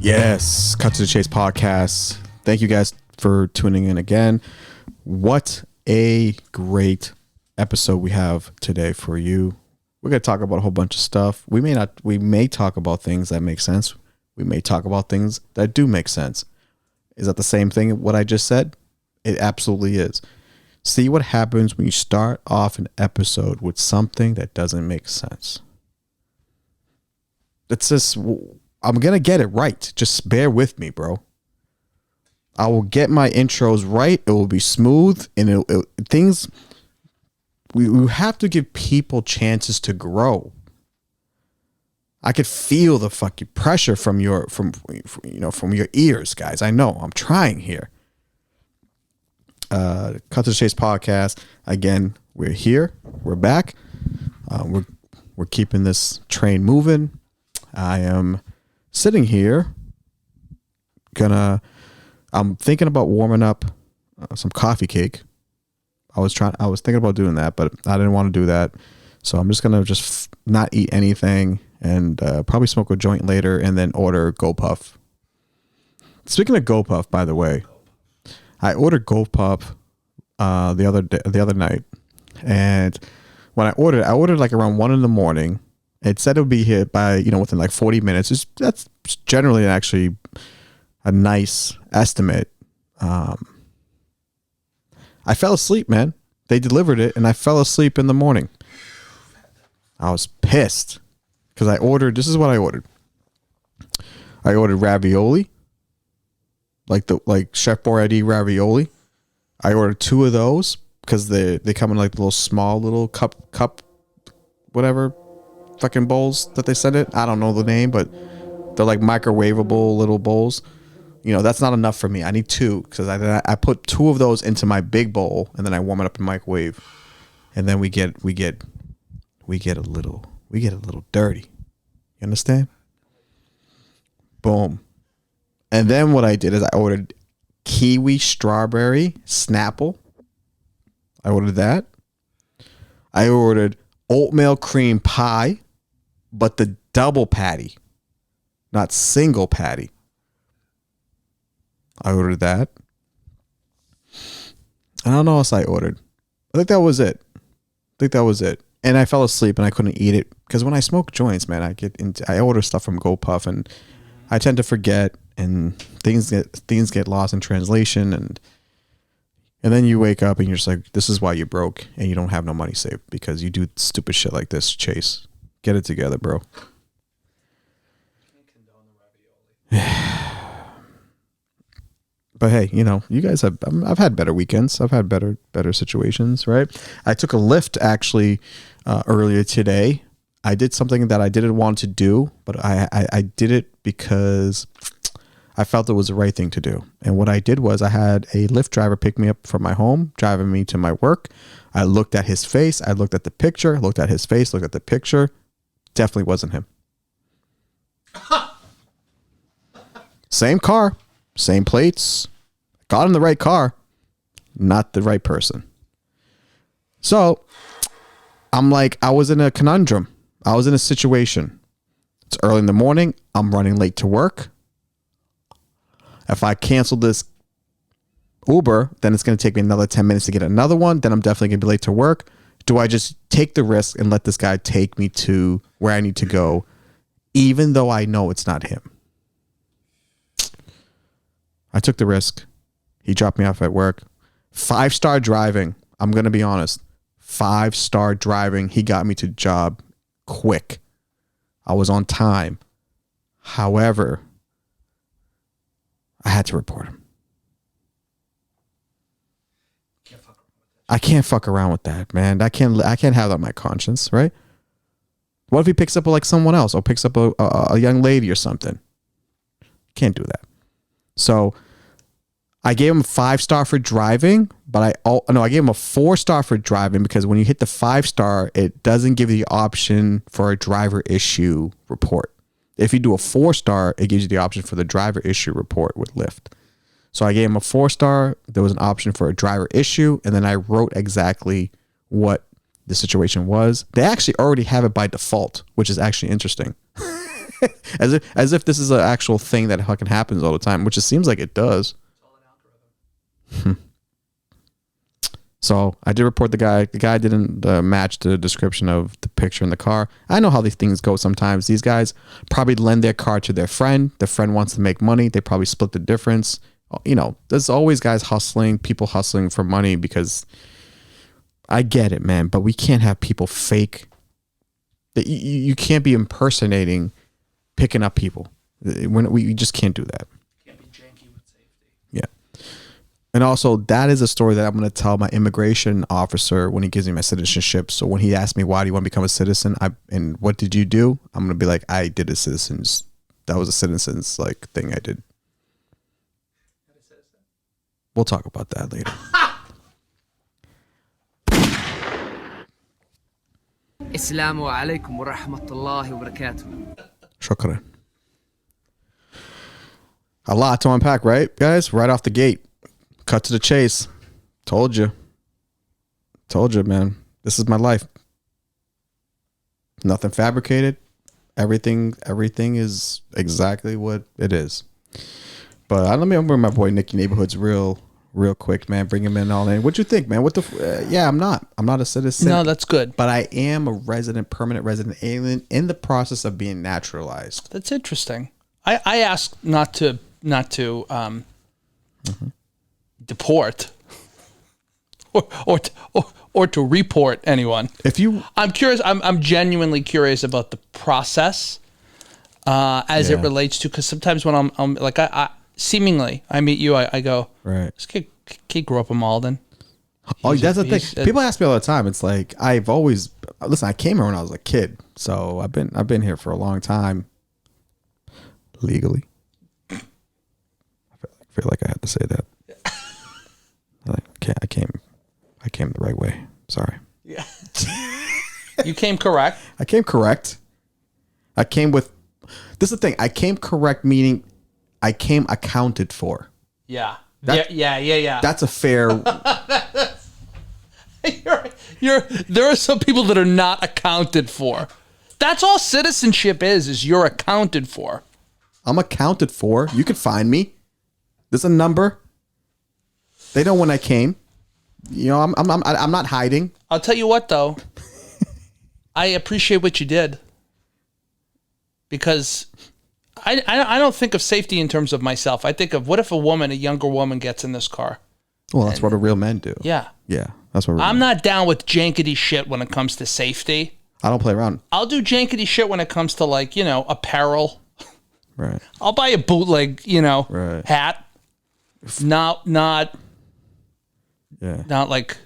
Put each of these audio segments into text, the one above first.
Yes, Cut to the Chase Podcast. Thank you guys for tuning in again. What a great episode we have today for you. We're going to talk about a whole bunch of stuff. We may talk about things that make sense. We may talk about things that do make sense. Is that the same thing what I just said? It absolutely is. See what happens when you start off an episode with something that doesn't make sense. It's just, I'm going to get it right. Just bear with me, bro. I will get my intros right. It will be smooth. And we have to give people chances to grow. I could feel the fucking pressure from your ears, guys. I know I'm trying here. Cut to the Chase Podcast. Again, we're here. We're back. We're keeping this train moving. I am sitting here. I'm thinking about warming up some coffee cake. I was thinking about doing that, but I didn't want to do that. So I'm just gonna not eat anything and probably smoke a joint later and then order GoPuff. Speaking of GoPuff, by the way, I ordered GoPuff the other night, and when I ordered like around 1 a.m. It said it would be here by within like 40 minutes. That's generally actually a nice estimate. I fell asleep, man. They delivered it, and I fell asleep in the morning. I was pissed because this is what I ordered. I ordered ravioli, like Chef Boyardee ravioli. I ordered 2 of those because they come in like little small little cup, whatever fucking bowls that they send it. I don't know the name, but they're like microwavable little bowls. That's not enough for me. I need 2 because I put 2 of those into my big bowl and then I warm it up in the microwave, and then we get a little dirty. You understand? Boom. And then what I did is I ordered kiwi strawberry Snapple. I ordered that. I ordered oatmeal cream pie, but the double patty, not single patty. I ordered that. I don't know what else I ordered. I think that was it. And I fell asleep and I couldn't eat it because when I smoke joints, man, I order stuff from GoPuff and I tend to forget, and things get lost in translation, and then you wake up and you're just like, this is why you broke and you don't have no money saved because you do stupid shit like this. Chase, get it together, bro. Can't condone the ravioli. But hey, you guys I've had better weekends. I've had better situations, right? I took a lift actually earlier today. I did something that I didn't want to do, but I did it because I felt it was the right thing to do. And what I did was I had a Lyft driver pick me up from my home, driving me to my work. I looked at his face. I looked at the picture, looked at his face, looked at the picture. Definitely wasn't him. Same car, same plates. Got in the right car, not the right person. So I'm like, I was in a conundrum. I was in a situation. It's early in the morning. I'm running late to work. If I cancel this Uber, then it's going to take me another 10 minutes to get another one. Then I'm definitely going to be late to work. Do I just take the risk and let this guy take me to where I need to go, even though I know it's not him? I took the risk. He dropped me off at work. 5-star driving. I'm going to be honest. 5-star driving. He got me to the job quick. I was on time. However, I had to report him. I can't fuck around with that, man. I can't have that on my conscience, right? What if he picks up like someone else or picks up a young lady or something? Can't do that. So I gave him a 5-star for driving, but I gave him a 4-star for driving because when you hit the 5-star, it doesn't give you the option for a driver issue report. If you do a 4-star, it gives you the option for the driver issue report with Lyft. So I gave him a 4-star. There was an option for a driver issue, and then I wrote exactly what the situation was. They actually already have it by default, which is actually interesting. as if this is an actual thing that fucking happens all the time, which it seems like it does. So I did report the guy. The guy didn't match the description of the picture in the car. I know how these things go sometimes. These guys probably lend their car to their friend. The friend wants to make money. They probably split the difference. You know, there's always guys hustling, people hustling for money, because I get it, man. But we can't have people fake. You can't be impersonating picking up people. We just can't do that. Can't be janky with safety. Yeah. And also, that is a story that I'm going to tell my immigration officer when he gives me my citizenship. So when he asks me, why do you want to become a citizen? And what did you do? I'm going to be like, I did a citizen's. That was a citizen's like thing I did. We'll talk about that later. Assalamu alaikum wa rahmatullahi wa barakatuh. Shukran. A lot to unpack, right, guys? Right off the gate. Cut to the chase. Told you, man. This is my life. Nothing fabricated. Everything is exactly what it is. But let me bring my boy Nicky Neighborhoods real quick, man. Bring him in all in. What you think, man? What the? Yeah, I'm not a citizen. No, that's good. But I am a permanent resident alien in the process of being naturalized. That's interesting. I asked not to deport or to report anyone. I'm curious. I'm genuinely curious about the process as it relates to, because sometimes when I'm like I meet you, I go, right. This kid grew up in Malden. That's the thing. People ask me all the time. It's like I came here when I was a kid, so I've been here for a long time legally. I feel like I had to say that. I came the right way. Sorry. Yeah. You came correct. I came correct. I came with. This is the thing. I came correct, meaning I came accounted for. Yeah. Yeah. That's a fair. There are some people that are not accounted for. That's all citizenship is you're accounted for. I'm accounted for. You can find me. There's a number. They know when I came. You know, I'm not hiding. I'll tell you what, though. I appreciate what you did, because I don't think of safety in terms of myself. I think of, what if a younger woman gets in this car? Well, that's what a real men do. Yeah. Yeah, that's what I'm not down with jankety shit when it comes to safety. I don't play around. I'll do jankety shit when it comes to, like, apparel. Right. I'll buy a bootleg, right. hat. Not like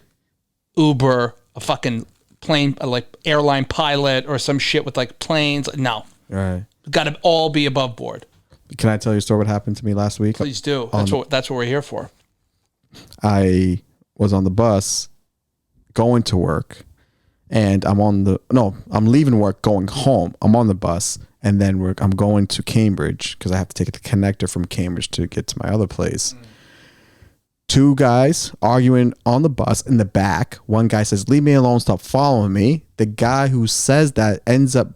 Uber, a fucking plane, like airline pilot or some shit with like planes. No. Right. Got to all be above board. Can I tell you a story what happened to me last week? Please do. That's what we're here for. I was on the bus going to work, and I'm leaving work going home. I'm on the bus, and then I'm going to Cambridge because I have to take the connector from Cambridge to get to my other place. Two guys arguing on the bus in the back. One guy says, "Leave me alone, stop following me." The guy who says that ends up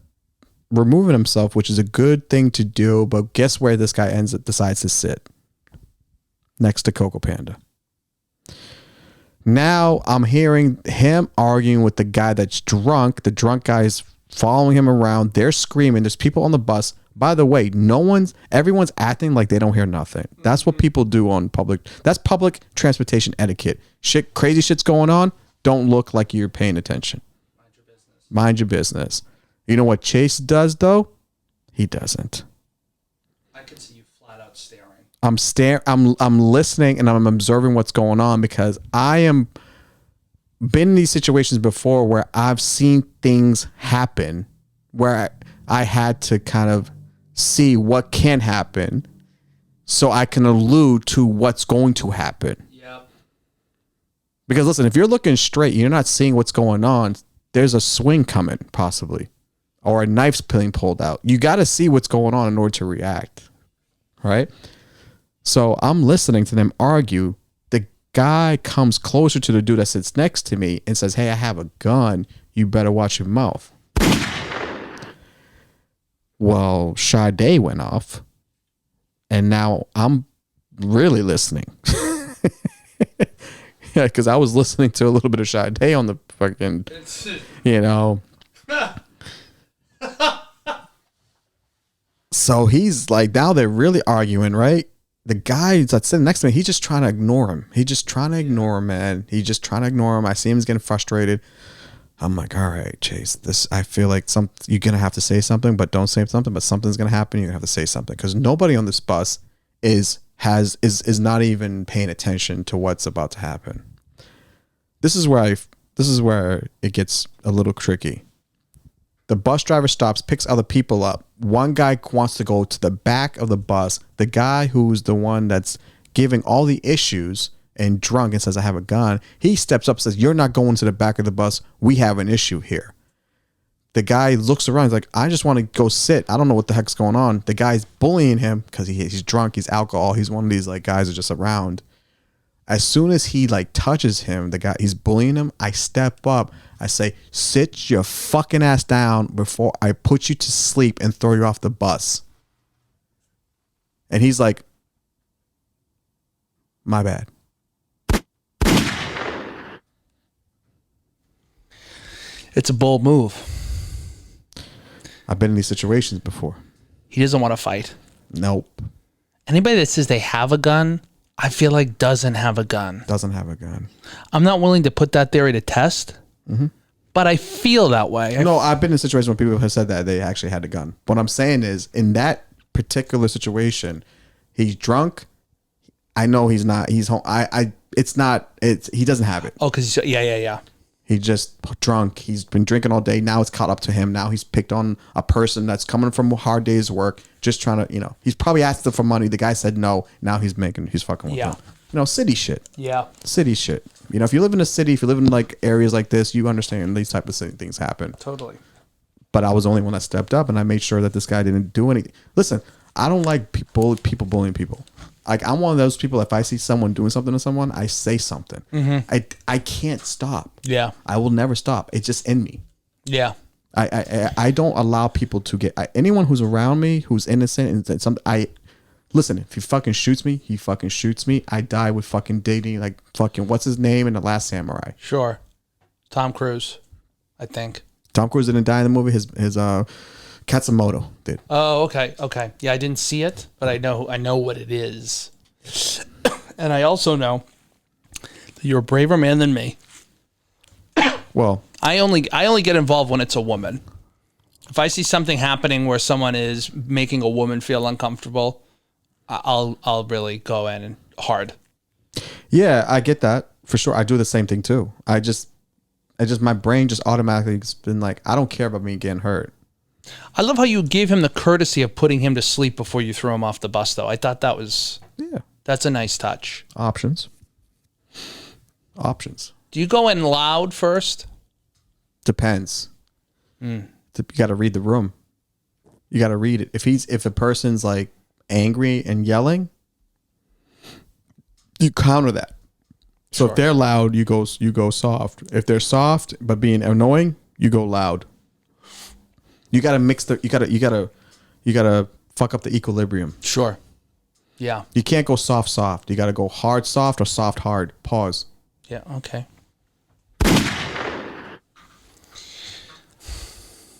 removing himself, which is a good thing to do, but guess where this guy decides to sit? Next to Coco Panda. Now I'm hearing him arguing with the guy that's drunk. The drunk guy is following him around. They're screaming. There's people on the bus. By the way, everyone's acting like they don't hear nothing. That's what people do on that's public transportation etiquette. Crazy shit's going on. Don't look like you're paying attention. Mind your business. You know what Chase does, though? He doesn't. I can see you flat out staring. I'm listening, and I'm observing what's going on, because been in these situations before where I've seen things happen where I had to kind of see what can happen so I can allude to what's going to happen. Yep. Because listen, if you're looking straight, you're not seeing what's going on. There's a swing coming, possibly, or a knife's being pulled out. You got to see what's going on in order to react, right? So I'm listening to them argue. The guy comes closer to the dude that sits next to me and says, "Hey, I have a gun. You better watch your mouth." Well, Sade went off, and now I'm really listening. Yeah, because I was listening to a little bit of Sade on the fucking, So he's like, now they're really arguing, right? The guy that's sitting next to me, he's just trying to ignore him. He's just trying to ignore him, man. He's just trying to ignore him. I see him, he's getting frustrated. I'm like, all right, Chase, I feel like you're going to have to say something, but don't say something, but something's going to happen. You're going to have to say something because nobody on this bus is not even paying attention to what's about to happen. This is where it gets a little tricky. The bus driver stops, picks other people up. One guy wants to go to the back of the bus. The guy who's the one that's giving all the issues and drunk and says, I have a gun. He steps up and says, you're not going to the back of the bus. We have an issue here. The guy looks around. He's like, I just want to go sit. I don't know what the heck's going on. The guy's bullying him because he's drunk. He's alcohol. He's one of these like guys that are just around. As soon as he like touches him, the guy, he's bullying him. I step up. I say, sit your fucking ass down before I put you to sleep and throw you off the bus. And he's like, my bad. It's a bold move. I've been in these situations before. He doesn't want to fight. Nope. Anybody that says they have a gun, I feel like doesn't have a gun. Doesn't have a gun. I'm not willing to put that theory to test, but I feel that way. No, I've been in situations where people have said that they actually had a gun. What I'm saying is, in that particular situation, he's drunk. I know he's not. He's home. He doesn't have it. Oh, because yeah. He's just drunk. He's been drinking all day. Now it's caught up to him. Now he's picked on a person that's coming from a hard day's work, just trying to, he's probably asked them for money. The guy said no. Now he's fucking with them. City shit. Yeah. City shit. If you live in a city, if you live in like areas like this, you understand these type of things happen. Totally. But I was the only one that stepped up and I made sure that this guy didn't do anything. Listen, I don't like people bullying people. Like, I'm one of those people, if I see someone doing something to someone, I say something. Mm-hmm. I can't stop. Yeah. I will never stop. It's just in me. Yeah. I don't allow people to get... anyone who's around me, who's innocent, and something... Listen, if he fucking shoots me, he fucking shoots me. I die with fucking dignity, like fucking... What's his name in The Last Samurai? Sure. Tom Cruise, I think. Tom Cruise didn't die in the movie. His Katsumoto did. Oh, okay. Yeah, I didn't see it, but I know what it is. And I also know that you're a braver man than me. Well, I only get involved when it's a woman. If I see something happening where someone is making a woman feel uncomfortable, I'll really go in and hard. Yeah, I get that for sure. I do the same thing too. I just my brain just automatically has been like, I don't care about me getting hurt. I love how you gave him the courtesy of putting him to sleep before you threw him off the bus, though. I thought that was... Yeah. That's a nice touch. Options. Do you go in loud first? Depends. You got to read the room. You got to read it. If a person's like angry and yelling, you counter that. So if they're loud, you go soft. If they're soft but being annoying, you go loud. You gotta mix you gotta fuck up the equilibrium. Sure. Yeah. You can't go soft. You gotta go hard soft or soft hard. Pause. Yeah. Okay.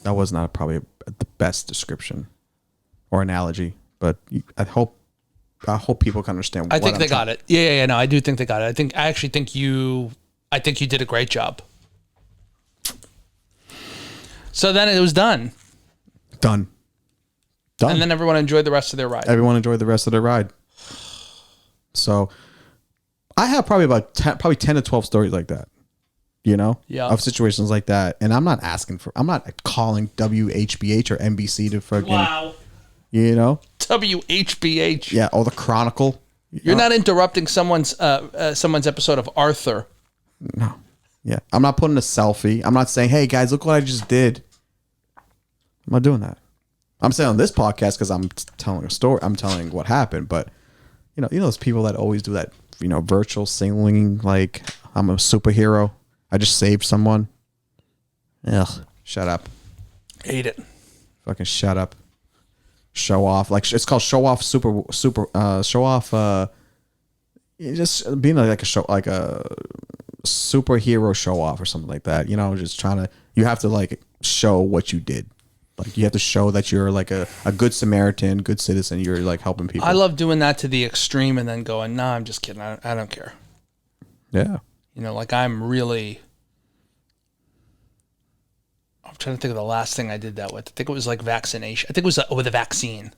That was not probably the best description or analogy, but I hope people can understand. I think they got it. Yeah. No, I do think they got it. I actually think you did a great job. So then it was done. Done. And then everyone enjoyed the rest of their ride. So I have probably about 10 to 12 stories like that, of situations like that. And I'm not calling WHBH or NBC to fucking, WHBH. Yeah. Or the Chronicle. You're not interrupting someone's episode of Arthur. No. Yeah. I'm not putting a selfie. I'm not saying, hey guys, look what I just did. I'm not doing that. I'm saying on this podcast because I'm telling a story. I'm telling what happened. But those people that always do that, virtual signaling, like I'm a superhero. I just saved someone. Ugh, shut up. Hate it. Fucking shut up. show off. Like it's called show off show off. Just being like a superhero show off or something like that. You know, just trying to. You have to like show what you did. Like you have to show that you're like a good Samaritan, good citizen. You're like helping people. I love doing that to the extreme and then going, "No, I'm just kidding. I don't care." Yeah. You know, like I'm trying to think of the last thing I did that with. I think it was like vaccination. I think it was with a vaccine.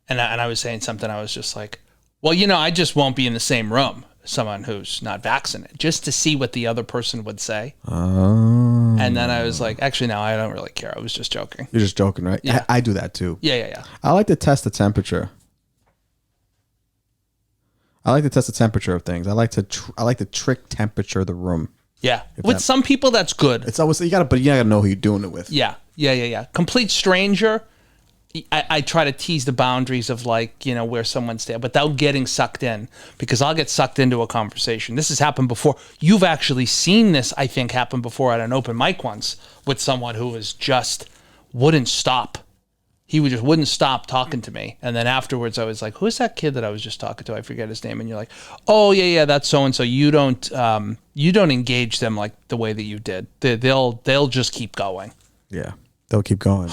And I was saying something. I was just like, well, you know, I just won't be in the same room as someone who's not vaccinated just to see what the other person would say. Oh. And then I was like, actually, no, I don't really care. I was just joking. You're just joking, right? Yeah. I do that too. Yeah. I like to test the temperature. I like to test the temperature of things. I like to trick temperature of the room. Yeah. With some people, that's good. It's always you gotta know who you're doing it with. Yeah. Complete stranger. I try to tease the boundaries of like, you know, where someone's there, but without getting sucked in, because I'll get sucked into a conversation. This has happened before. You've actually seen this, I think, happen before at an open mic once with someone who was just wouldn't stop. He wouldn't stop talking to me. And then afterwards I was like, who's that kid that I was just talking to? I forget his name. And you're like, oh yeah, that's so-and-so. You don't engage them like the way that you did. They'll just keep going. Yeah. They'll keep going.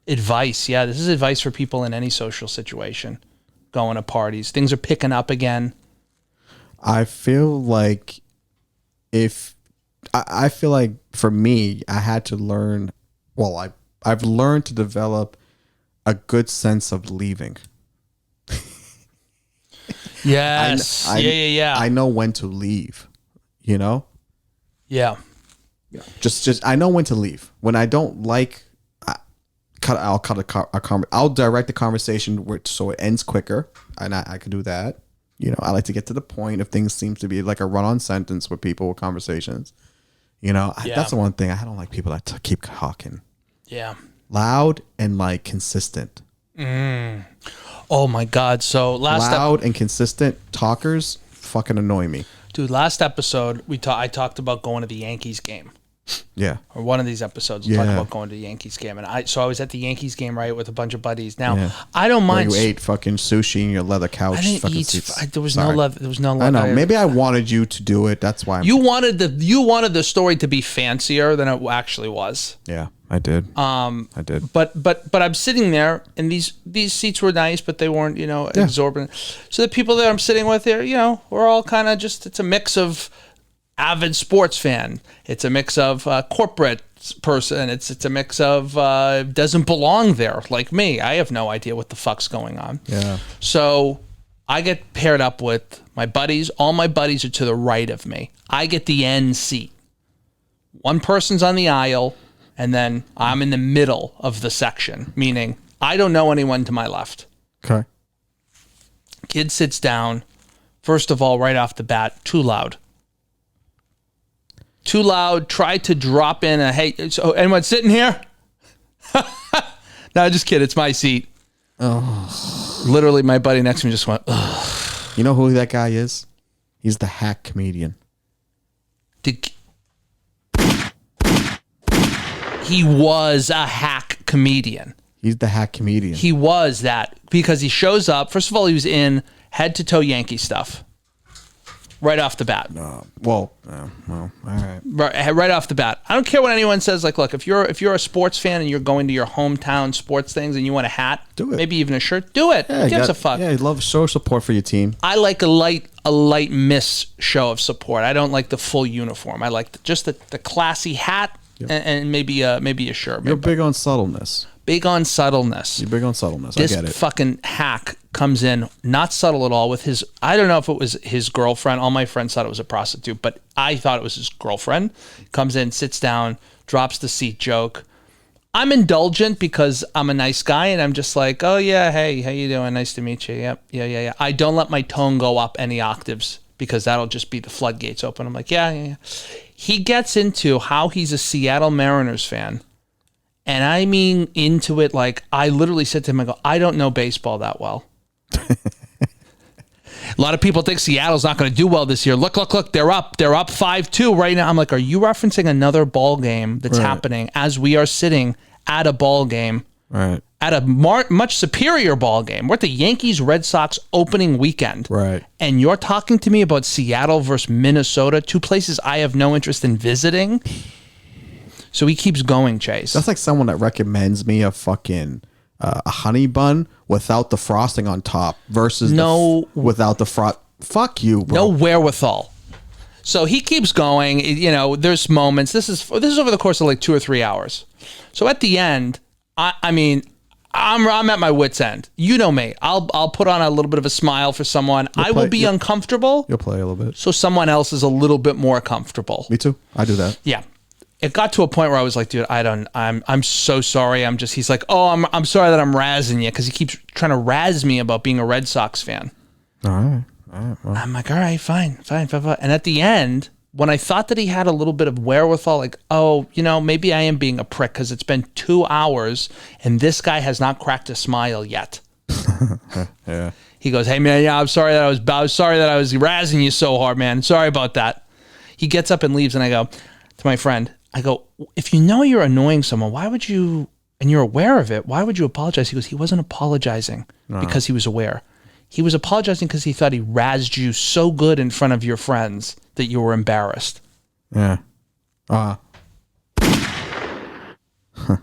Advice. Yeah. This is advice for people in any social situation. Going to parties. Things are picking up again. I feel like for me, I had to learn, I've learned to develop a good sense of leaving. Yes. Yeah. I know when to leave, you know? Yeah. Just I know when to leave. When I don't like, I'll direct the conversation so it ends quicker, and I can do that. You know, I like to get to the point if things seems to be like a run-on sentence with people with conversations. You know, that's the one thing I don't like, people that keep talking. Yeah. Loud and like consistent. Oh my God. So loud and consistent talkers fucking annoy me. Dude, last episode I talked about going to the Yankees game. Yeah. Or one of these episodes we talked about going to the Yankees game. And I was at the Yankees game, right, with a bunch of buddies. Now, I don't mind. Where you ate fucking sushi in your leather couch. I didn't eat. There was no leather. There was no leather. I know. Maybe I wanted you to do it. That's why. You wanted the story to be fancier than it actually was. Yeah, I did. I did. But I'm sitting there, and these seats were nice, but they weren't, you know, exorbitant. So the people that I'm sitting with there, you know, we're all kind of just, it's a mix of avid sports fan. It's a mix of corporate person. It's a mix of doesn't belong there like me. I have no idea what the fuck's going on. Yeah. So I get paired up with my buddies. All my buddies are to the right of me. I get the end seat. One person's on the aisle, and then I'm in the middle of the section, meaning I don't know anyone to my left. Okay. Kid sits down. First of all, right off the bat, too loud. Too loud. Tried to drop in a, hey, so anyone sitting here? No, just kidding. It's my seat. Oh. Literally, my buddy next to me just went, ugh. You know who that guy is? He's the hack comedian. He was a hack comedian. He's the hack comedian. He was that because he shows up. First of all, he was in head to toe Yankee stuff. Right off the bat. All right. Right off the bat. I don't care what anyone says. Like, look, if you're a sports fan and you're going to your hometown sports things and you want a hat, do it. Maybe even a shirt, do it. Yeah, gives a fuck. Yeah, you love show support for your team. I like a light miss show of support. I don't like the full uniform. I like just the classy hat and maybe a shirt. You're big on subtleness. Big on subtleness. You're big on subtleness. This I get it. fucking hack comes in, not subtle at all, with his, I don't know if it was his girlfriend. All my friends thought it was a prostitute, but I thought it was his girlfriend. Comes in, sits down, drops the seat joke. I'm indulgent because I'm a nice guy, and I'm just like, oh yeah, hey, how you doing? Nice to meet you. Yep, yeah. I don't let my tone go up any octaves because that'll just be the floodgates open. I'm like, yeah. He gets into how he's a Seattle Mariners fan. And I mean into it like I literally said to him, I go, I don't know baseball that well. A lot of people think Seattle's not going to do well this year. Look, they're up 5-2 right now. I'm like, are you referencing another ball game that's happening as we are sitting at a ball game? Right. at a much superior ball game. We're at the Yankees Red Sox opening weekend. Right. And you're talking to me about Seattle versus Minnesota, two places I have no interest in visiting. So he keeps going, Chase. That's like someone that recommends me a fucking a honey bun without the frosting on top versus without the frost. Fuck you, bro. No wherewithal. So he keeps going. You know, there's moments. This is over the course of like 2 or 3 hours. So at the end, I mean, I'm at my wit's end. You know me. I'll put on a little bit of a smile for someone. I will be uncomfortable. You'll play a little bit. So someone else is a little bit more comfortable. Me too. I do that. Yeah. It got to a point where I was like, dude, I'm so sorry. He's like, oh, I'm sorry that I'm razzing you, because he keeps trying to razz me about being a Red Sox fan. All right. Well. I'm like, all right, fine. And at the end, when I thought that he had a little bit of wherewithal, like, oh, you know, maybe I am being a prick because it's been 2 hours and this guy has not cracked a smile yet. Yeah. He goes, hey man, yeah, I'm sorry that I was razzing you so hard, man. Sorry about that. He gets up and leaves, and I go to my friend, if you know you're annoying someone, why would you, and you're aware of it, why would you apologize? He goes, he wasn't apologizing because he was aware. He was apologizing because he thought he razzed you so good in front of your friends that you were embarrassed. Yeah.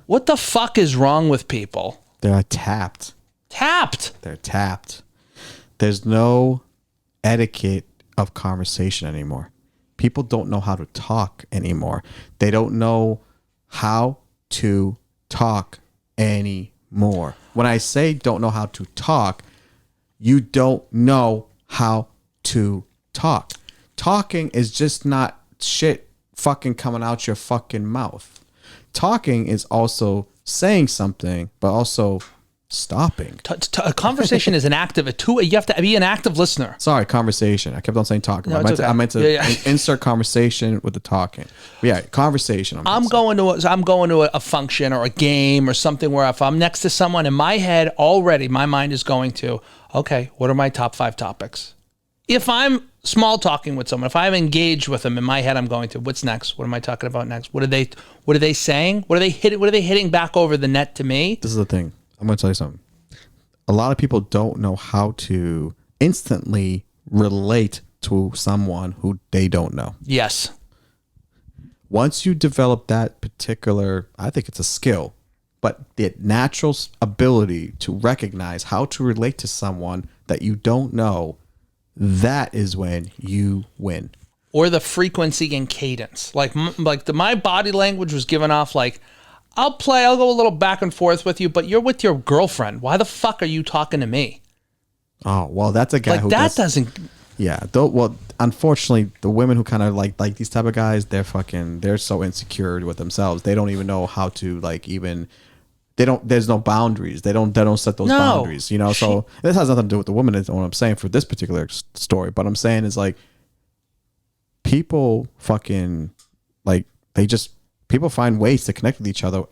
What the fuck is wrong with people? They're tapped. They're tapped. There's no etiquette of conversation anymore. People don't know how to talk anymore. They don't know how to talk anymore. When I say don't know how to talk, you don't know how to talk. Talking is just not shit fucking coming out your fucking mouth. Talking is also saying something, but also stopping. A conversation is an active. You have to be an active listener. Sorry, conversation. I kept on saying talking. No, I meant to insert conversation with the talking. But yeah, conversation. I'm going to a function or a game or something where if I'm next to someone, in my head already, my mind is going to, okay, what are my top 5 topics? If I'm small talking with someone, if I'm engaged with them, in my head I'm going to, what's next? What am I talking about next? What are they saying? What are they hitting back over the net to me? This is the thing. I'm going to tell you something. A lot of people don't know how to instantly relate to someone who they don't know. Yes. Once you develop that particular, I think it's a skill, but the natural ability to recognize how to relate to someone that you don't know, that is when you win. Or the frequency and cadence. My body language was given off like, I'll go a little back and forth with you, but you're with your girlfriend. Why the fuck are you talking to me? Oh, well, that's a guy like who doesn't. Yeah. Well, unfortunately, the women who kind of like these type of guys, they're so insecure with themselves. They don't even know how to there's no boundaries. They don't set those boundaries, you know? So this has nothing to do with the woman, is what I'm saying for this particular story. But I'm saying is like, people fucking people find ways to connect with each other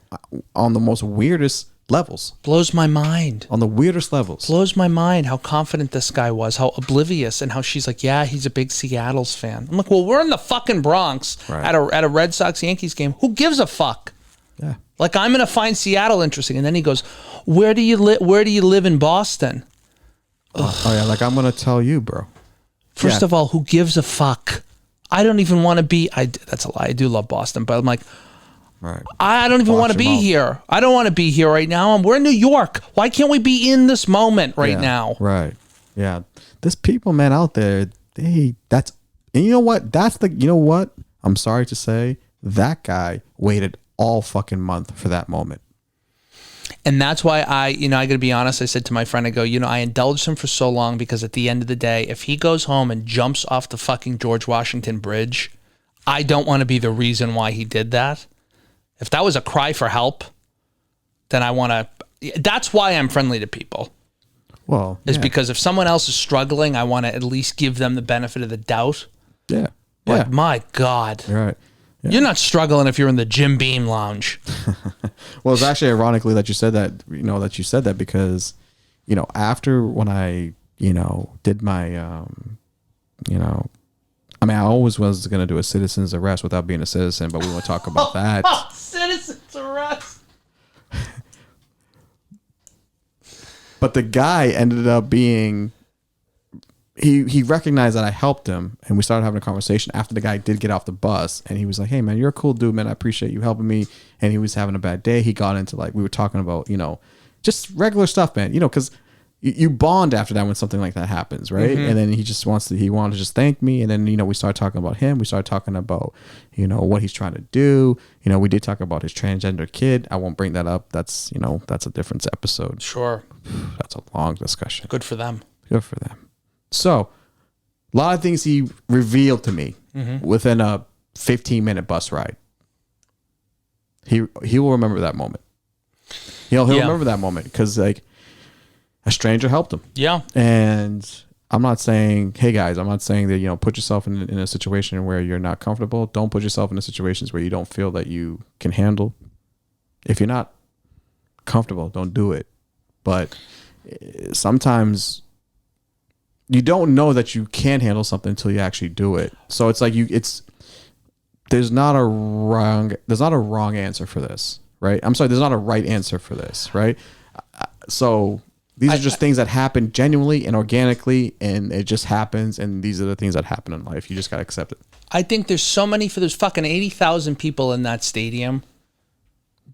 on the most weirdest levels. Blows my mind. On the weirdest levels. Blows my mind how confident this guy was, how oblivious, and how she's like, yeah, he's a big Seattle's fan. I'm like, well, we're in the fucking Bronx at a Red Sox Yankees game. Who gives a fuck? Yeah. Like, I'm going to find Seattle interesting. And then he goes, where do you live in Boston? Oh yeah, like I'm going to tell you, bro. First of all, who gives a fuck? I don't even want to be, that's a lie. I do love Boston, but I'm like, right. I don't even want to be here. I don't want to be here right now. We're in New York. Why can't we be in this moment right now? Right. Yeah. There's people, man, out there. And you know what? You know what? I'm sorry to say, that guy waited all fucking month for that moment. And that's why I got to be honest. I said to my friend, I go, I indulged him for so long because at the end of the day, if he goes home and jumps off the fucking George Washington Bridge, I don't want to be the reason why he did that. If that was a cry for help, then that's why I'm friendly to people. Well, because if someone else is struggling, I want to at least give them the benefit of the doubt. Yeah. But my God. You're right. Yeah. You're not struggling if you're in the Jim Beam lounge. Well, it's actually ironically that you said that, because, after when I, did my, I always was going to do a citizen's arrest without being a citizen, but we won't talk about that. Citizen's arrest. But the guy ended up being, he recognized that I helped him, and we started having a conversation after the guy did get off the bus, and he was like, hey man, you're a cool dude, man. I appreciate you helping me. And he was having a bad day. He got into like, we were talking about, just regular stuff, man, because you bond after that when something like that happens, right? And then he wanted to just thank me. And then, we started talking about him. We started talking about, what he's trying to do. We did talk about his transgender kid. I won't bring that up. That's a different episode. Sure. That's a long discussion. Good for them. Good for them. So, a lot of things he revealed to me within a 15-minute bus ride. He will remember that moment. He'll remember that moment because like a stranger helped him. Yeah. And I'm not saying, hey guys, I'm not saying that put yourself in a situation where you're not comfortable. Don't put yourself in situations where you don't feel that you can handle. If you're not comfortable, don't do it. But sometimes you don't know that you can handle something until you actually do it. So it's like there's not a wrong answer for this, right? I'm sorry, there's not a right answer for this, right? So these are just things that happen genuinely and organically, and it just happens, and these are the things that happen in life. You just got to accept it. I think there's fucking 80,000 people in that stadium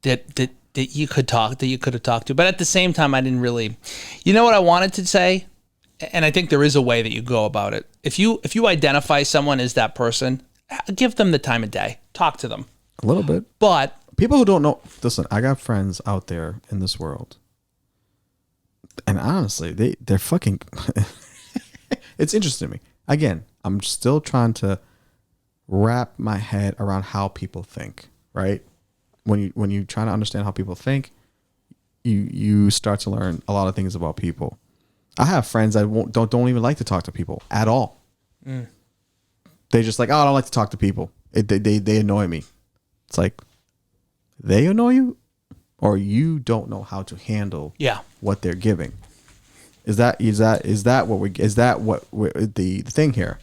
that you could have talked to. But at the same time, I didn't really, what I wanted to say? And I think there is a way that you go about it. If you identify someone as that person, give them the time of day. Talk to them. A little bit. But people who don't know, listen, I got friends out there in this world. And honestly, they're fucking, it's interesting to me. Again, I'm still trying to wrap my head around how people think, right? When you try to understand how people think, you start to learn a lot of things about people. I have friends that don't even like to talk to people at all. They just like, oh, I don't like to talk to people. They annoy me. It's like, they annoy you, or you don't know how to handle what they're giving. Is that what the thing here?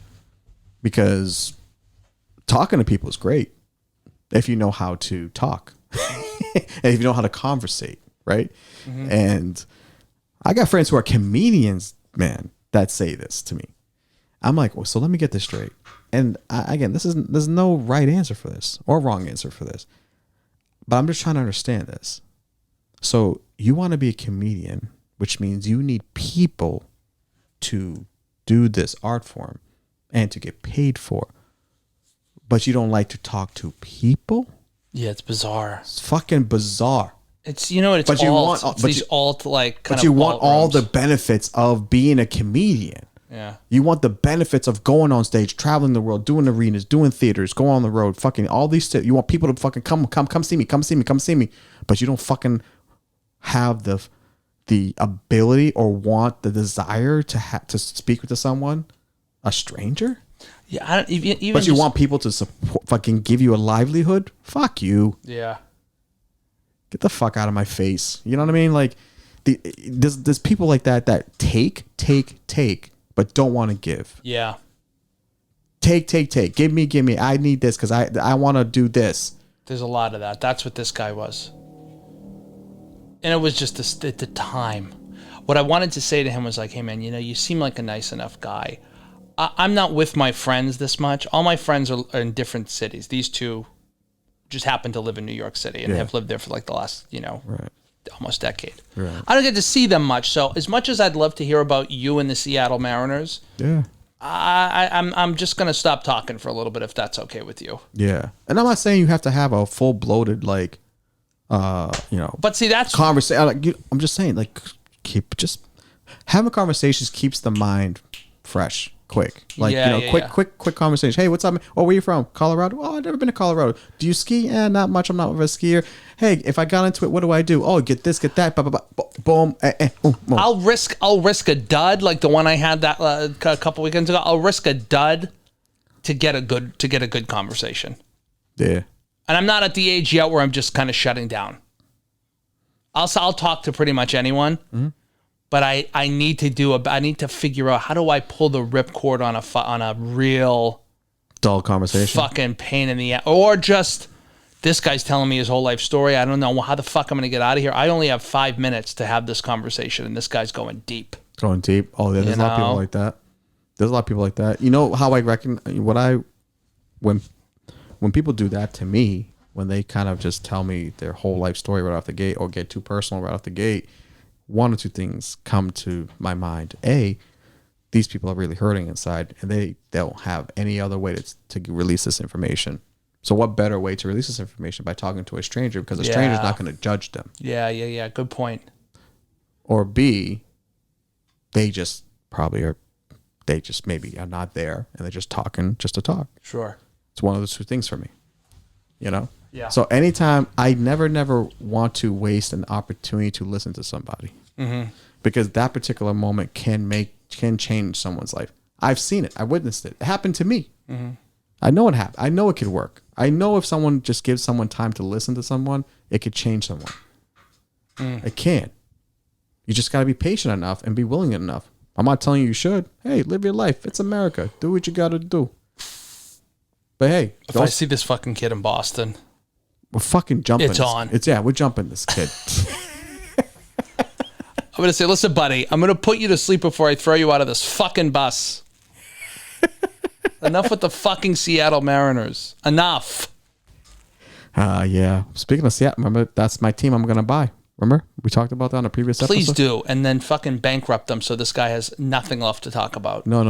Because talking to people is great if you know how to talk, and if you know how to conversate, right? And I got friends who are comedians, man, that say this to me. I'm like, well, so let me get this straight. And again, there's no right answer for this or wrong answer for this, but I'm just trying to understand this. So you want to be a comedian, which means you need people to do this art form and to get paid for, but you don't like to talk to people? Yeah, it's bizarre. It's fucking bizarre. It's but you want all the benefits of being a comedian. Yeah. You want the benefits of going on stage, traveling the world, doing arenas, doing theaters, go on the road, fucking all these shit. You want people to fucking come see me. But you don't fucking have the ability or want the desire to speak with someone, a stranger. Yeah, even but you want people to support, fucking give you a livelihood. Fuck you. Yeah. Get the fuck out of my face. You know what I mean? Like, there's people like that take, but don't want to give. Yeah. Take. Give me. I need this because I want to do this. There's a lot of that. That's what this guy was. And it was just at the time. What I wanted to say to him was like, hey, man, you seem like a nice enough guy. I'm not with my friends this much. All my friends are in different cities. These two just happen to live in New York City and have lived there for like the last, almost decade. Right. I don't get to see them much. So as much as I'd love to hear about you and the Seattle Mariners, I'm just going to stop talking for a little bit if that's okay with you. Yeah. And I'm not saying you have to have a full bloated, like, But see, that's conversation. I'm just saying, like, having conversations keeps the mind fresh. Quick, like quick conversation. Hey, what's up? Oh, where you from? Colorado? Oh, I've never been to Colorado. Do you ski? Not much. I'm not a skier. Hey, if I got into it, what do I do? Oh, get this, get that. Boom. Boom. I'll risk a dud like the one I had that a couple weekends ago. I'll risk a dud to get a good conversation. Yeah. And I'm not at the age yet where I'm just kind of shutting down. I'll talk to pretty much anyone. Mm-hmm. But I need to figure out how do I pull the ripcord on a real dull conversation, fucking pain in the ass, or just this guy's telling me his whole life story. I don't know how the fuck I'm going to get out of here. I only have 5 minutes to have this conversation, and this guy's going deep. Going deep. Oh, yeah, there's a lot of people like that. There's a lot of people like that. You know how I reckon when people do that to me, when they kind of just tell me their whole life story right off the gate or get too personal right off the gate, one or two things come to my mind. A, these people are really hurting inside, and they don't have any other way to release this information. So what better way to release this information by talking to a stranger, because a stranger's not going to judge them. Yeah. Good point. Or B, they just maybe are not there, and they're just talking just to talk. Sure. It's one of those two things for me, you know? Yeah. So anytime, I never want to waste an opportunity to listen to somebody, because that particular moment can change someone's life. I've seen it. I witnessed it. It happened to me. I know it happened. I know it could work. I know if someone just gives someone time to listen to someone, it could change someone. It can. You just got to be patient enough and be willing enough. I'm not telling you should. Hey, live your life. It's America. Do what you got to do. But hey, if I see this fucking kid in Boston, we're fucking jumping. It's on. We're jumping this kid. I'm going to say, listen, buddy, I'm going to put you to sleep before I throw you out of this fucking bus. Enough with the fucking Seattle Mariners. Enough. Yeah. Speaking of Seattle, remember, that's my team I'm going to buy. Remember? We talked about that on a previous episode. Please do. And then fucking bankrupt them so this guy has nothing left to talk about. No.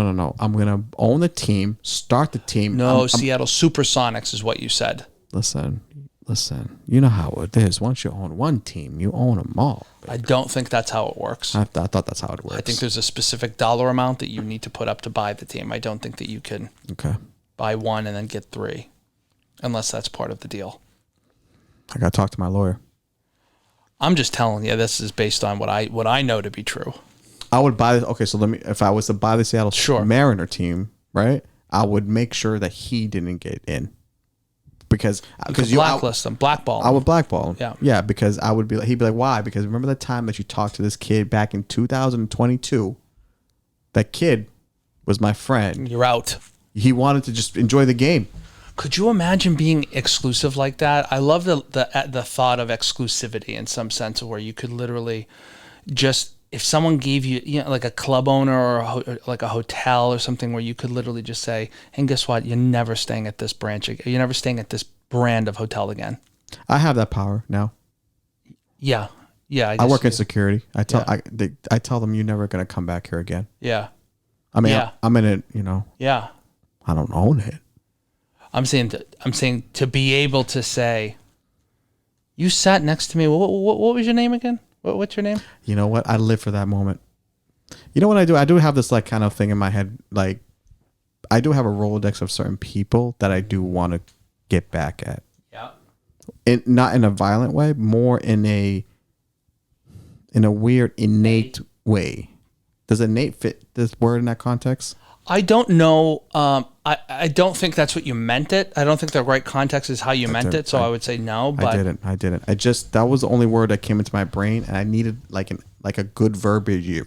I'm going to own the team, start the team. No, Seattle Supersonics is what you said. Listen. You know how it is. Once you own one team, you own them all. Baby. I don't think that's how it works. I thought that's how it works. I think there's a specific dollar amount that you need to put up to buy the team. I don't think that you can buy one and then get 3, unless that's part of the deal. I got to talk to my lawyer. I'm just telling you, this is based on what I know to be true. I would buy this. Okay, so if I was to buy the Seattle Mariner team, right, I would make sure that he didn't get in. Because you blacklist them, blackball. I would blackball him. Yeah, because he'd be like, why? Because remember that time that you talked to this kid back in 2022? That kid was my friend. You're out. He wanted to just enjoy the game. Could you imagine being exclusive like that? I love the thought of exclusivity in some sense, where you could literally just, if someone gave you, like a club owner or like a hotel or something, where you could literally just say, and guess what? You're never staying at this branch. You're never staying at this brand of hotel again. I have that power now. Yeah. I work in security. I tell them, you're never going to come back here again. Yeah. I mean, I'm in it, you know. Yeah. I don't own it. I'm saying to be able to say, you sat next to me. What was your name again? What's your name? You know what? I live for that moment. You know what I do? I do have this like kind of thing in my head. Like, I do have a Rolodex of certain people that I do want to get back at. Yeah. Not in a violent way, more in a weird innate way. Does innate fit this word in that context? I don't know. I don't think that's what you meant it. I don't think the right context is how you meant it. So I would say no. But I didn't. That was the only word that came into my brain, and I needed like a good verbiage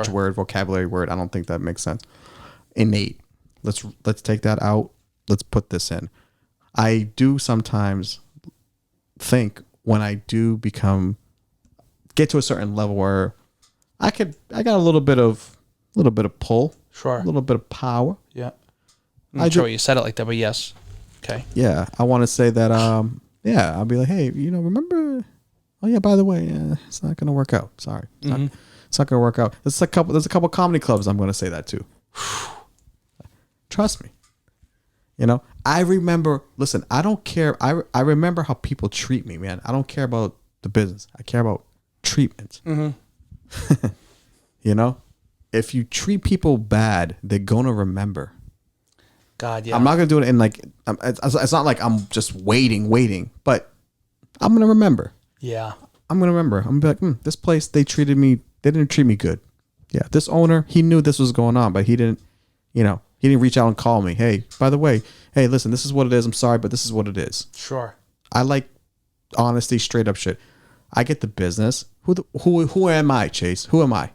word, vocabulary word. I don't think that makes sense. Innate. Let's take that out. Let's put this in. I do sometimes think when I do get to a certain level where I got a little bit of pull. Sure. A little bit of power. Yeah. I'm not sure you said it like that, but yes. Okay. Yeah. I want to say that, I'll be like, hey, remember? Oh, yeah, by the way, it's not going to work out. Sorry. It's not going to work out. There's a couple comedy clubs I'm going to say that to. Trust me. I remember, listen, I don't care. I remember how people treat me, man. I don't care about the business. I care about treatment. Mm-hmm. If you treat people bad, they're going to remember. God, yeah. I'm not going to do it in like, it's not like I'm just waiting, but I'm going to remember. Yeah. I'm going to remember. I'm going to be like, this place, they didn't treat me good. Yeah. This owner, he knew this was going on, but he didn't reach out and call me. Hey, by the way, hey, listen, this is what it is. I'm sorry, but this is what it is. Sure. I like honesty, straight up shit. I get the business. Who am I, Chase? Who am I?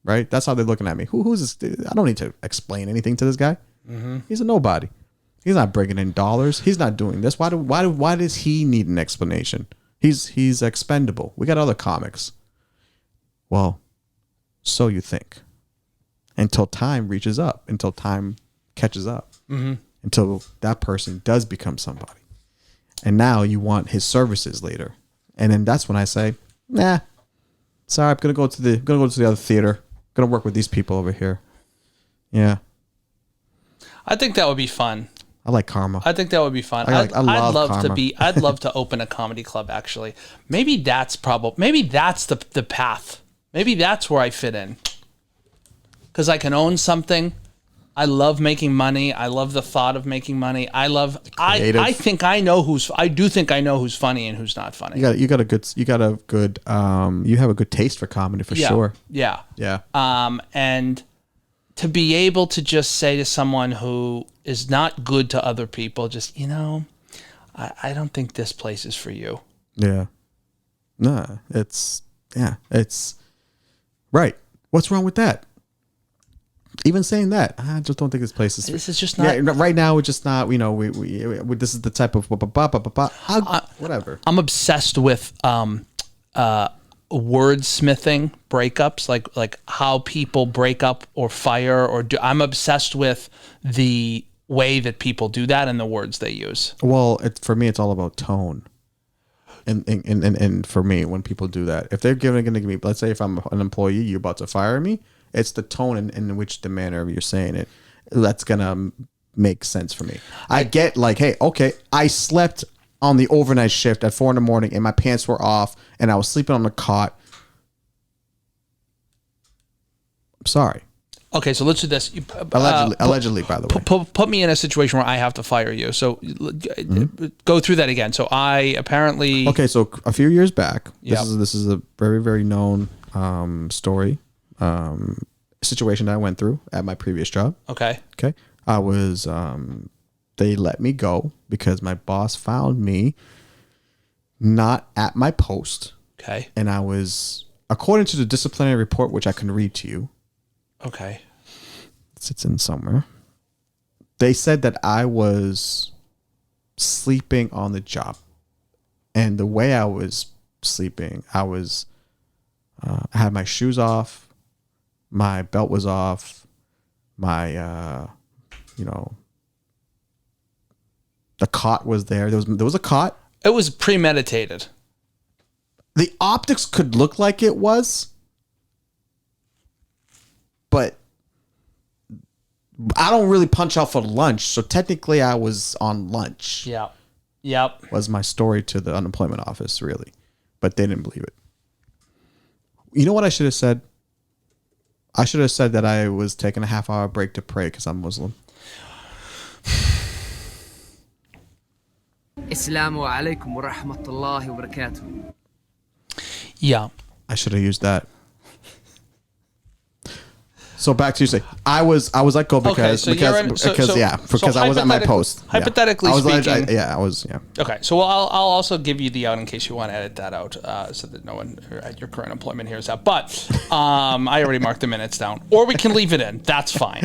Right? That's how they're looking at me. Who's this? I don't need to explain anything to this guy. Mm-hmm. He's a nobody. He's not bringing in dollars. He's not doing this. Why does he need an explanation? He's expendable. We got other comics. Well, so you think. Until time reaches up, until time catches up, until that person does become somebody. And now you want his services later. And then that's when I say, nah, sorry, I'm gonna go to the other theater. Gonna work with these people over here. Yeah. I think that would be fun. I like karma. I think that would be fun. I'd love to open a comedy club, actually. Maybe that's the path. Maybe that's where I fit in. Because I can own something. I love making money. I love the thought of making money. I do think I know who's funny and who's not funny. You have a good taste for comedy for sure. Yeah. Yeah. And to be able to just say to someone who is not good to other people, just, I don't think this place is for you. Yeah. Nah, it's right. What's wrong with that? Even saying that, I just don't think this place is. This is just not. Yeah, right now, it's just not. We this is the type of whatever. I'm obsessed with wordsmithing breakups, like how people break up or fire or do. I'm obsessed with the way that people do that and the words they use. Well, for me, it's all about tone. And for me, when people do that, if they're going to give me, let's say if I'm an employee, you're about to fire me. It's the tone in which the manner you're saying it that's gonna make sense for me. I get like, hey, okay, I slept on the overnight shift at 4 a.m. and my pants were off and I was sleeping on the cot. I'm sorry. Okay, so let's do this. Allegedly, by the way. Put me in a situation where I have to fire you. So go through that again. So I apparently. Okay, so a few years back, this is a very, very known story. Situation that I went through at my previous job. Okay. I was, they let me go because my boss found me not at my post. Okay. And I was, according to the disciplinary report, which I can read to you. Okay. It's in somewhere. They said that I was sleeping on the job. And the way I was sleeping, I had my shoes off. My belt was off. My, the cot was there. There was a cot. It was premeditated. The optics could look like it was, but I don't really punch out for lunch. So technically I was on lunch. Yeah. Yep. Was my story to the unemployment office, really. But they didn't believe it. You know what I should have said? I should have said that I was taking a half-hour break to pray because I'm Muslim. Assalamu alaikum wa rahmatullahi wa barakatuh. Yeah. I should have used that. So back to you say I was let go because I was at my post. Hypothetically speaking, I was. Okay, so I'll also give you the out in case you want to edit that out, so that no one at your current employment hears that. But I already marked the minutes down, or we can leave it in. That's fine.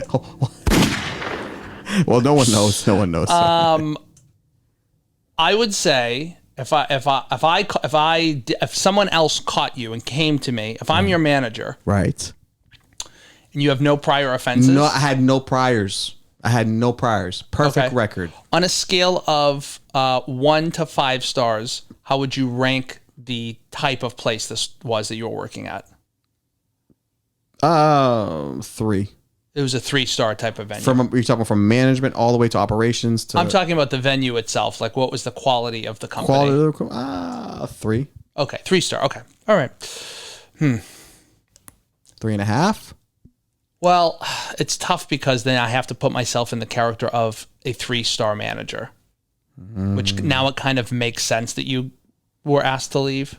Well, no one knows. No one knows. I would say if someone else caught you and came to me, if I'm your manager, right. And you have no prior offenses? No, I had no priors. Perfect record. On a scale of 1 to 5 stars, how would you rank the type of place this was that you were working at? 3. It was a 3-star type of venue. You're talking from management all the way to operations to. I'm talking about the venue itself. Like, what was the quality of the company? 3. Okay, 3-star. Okay, all right. 3.5. Well, it's tough because then I have to put myself in the character of a 3-star manager, which now it kind of makes sense that you were asked to leave.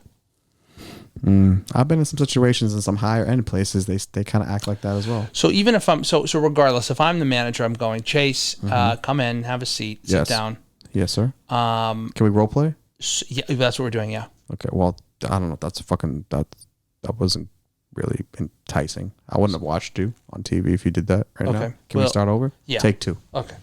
I've been in some situations in some higher end places. They kind of act like that as well. So even if I'm so regardless, if I'm the manager, I'm going, Chase, come in, have a seat, sit down. Yes, sir. Can we role play? Yeah, that's what we're doing. Yeah. Okay. Well, I don't know. That wasn't really enticing. I wouldn't have watched you on TV if you did that right now. Can we start over? Yeah. Take 2. Okay.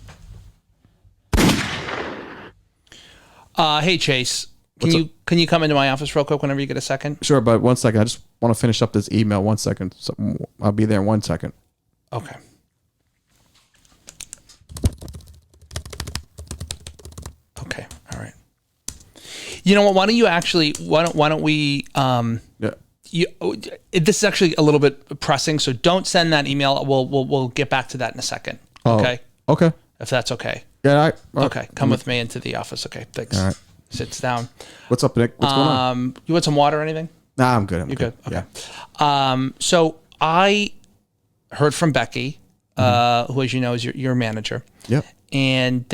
Hey Chase, can you come into my office real quick whenever you get a second? Sure, but 1 second. I just want to finish up this email. 1 second. So I'll be there in 1 second. Okay. Okay. All right. You know what? Why don't we? Yeah. This is actually a little bit pressing, so don't send that email. We'll get back to that in a second. Okay. Okay. If that's okay. Yeah. Okay. Come with me into the office. Okay. Thanks. All right. Sits down. What's up, Nick? What's going on? You want some water or anything? Nah, I'm good. You're good. Okay. Yeah. So I heard from Becky, who, as you know, is your manager. Yep. And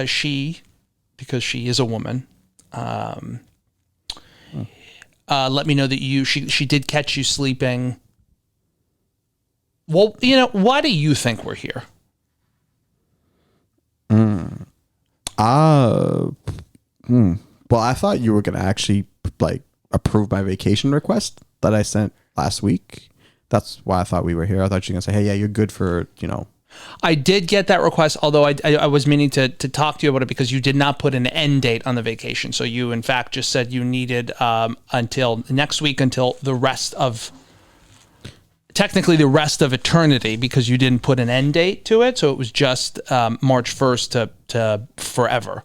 she, because she is a woman, let me know that she did catch you sleeping. Well, why do you think we're here? Well, I thought you were gonna actually approve my vacation request that I sent last week. That's why I thought we were here. I thought you were gonna say, "Hey, yeah, you're good for." I did get that request, although I was meaning to talk to you about it because you did not put an end date on the vacation. So you, in fact, just said you needed until next week, until the rest of eternity, because you didn't put an end date to it. So it was just March 1st to forever.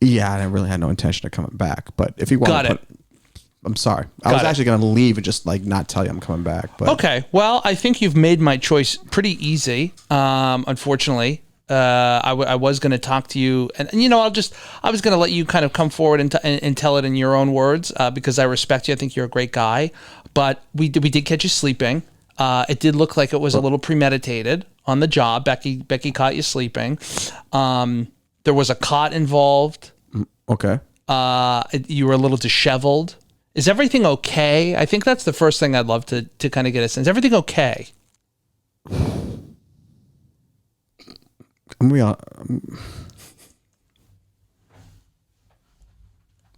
Yeah, I really had no intention of coming back. But if you want to I'm sorry. I was actually going to leave and just not tell you I'm coming back. But okay. Well, I think you've made my choice pretty easy. Unfortunately, I was going to talk to you, and I was going to let you kind of come forward and tell it in your own words, because I respect you. I think you're a great guy, but we did catch you sleeping. It did look like it was a little premeditated on the job. Becky caught you sleeping. There was a cot involved. Okay. You were a little disheveled. Is everything okay? I think that's the first thing I'd love to kind of get a sense. Is everything okay?